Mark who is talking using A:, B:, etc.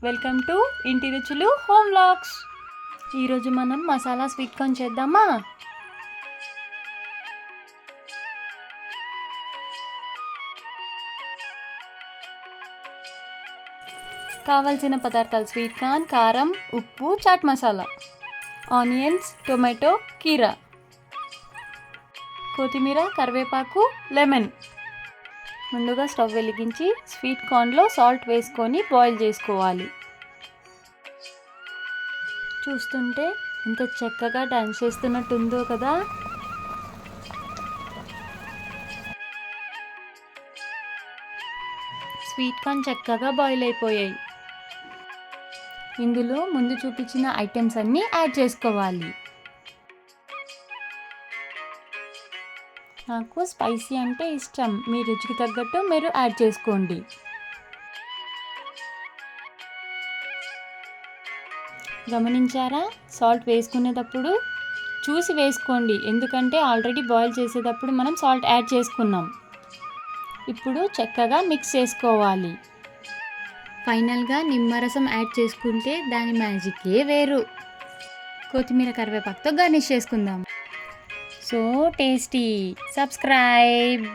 A: Welcome to ఇంటి రుచులు home vlogs. ఈరోజు మనం మసాలా స్వీట్ కార్న్ చేద్దామా? కావలసిన పదార్థాలు: స్వీట్ కార్న్, కారం, ఉప్పు, చాట్ మసాలా, ఆనియన్స్, టొమాటో, కీరా, కొత్తిమీర, కరివేపాకు, లెమన్. ముందుగా స్టవ్ వెలిగించి స్వీట్ కార్న్లో సాల్ట్ వేసుకొని బాయిల్ చేసుకోవాలి. చూస్తుంటే ఎంత చక్కగా డాన్స్ చేస్తున్నట్టుందో కదా. స్వీట్ కార్న్ చక్కగా బాయిల్ అయిపోయాయి. ఇందులో ముందు చూపించిన ఐటమ్స్ అన్నీ యాడ్ చేసుకోవాలి. నాకు స్పైసీ అంటే ఇష్టం, మీ రుచికి తగ్గట్టు మీరు యాడ్ చేసుకోండి. గమనించారా? సాల్ట్ వేసుకునేటప్పుడు చూసి వేసుకోండి, ఎందుకంటే ఆల్రెడీ బాయిల్ చేసేటప్పుడు మనం సాల్ట్ యాడ్ చేసుకున్నాం. ఇప్పుడు చక్కగా మిక్స్ చేసుకోవాలి. ఫైనల్గా నిమ్మరసం యాడ్ చేసుకుంటే దాని మ్యాజికే వేరు. కొత్తిమీర, కరివేపాకుతో గార్నిష్ చేసుకుందాం. So tasty. సబ్స్క్రైబ్.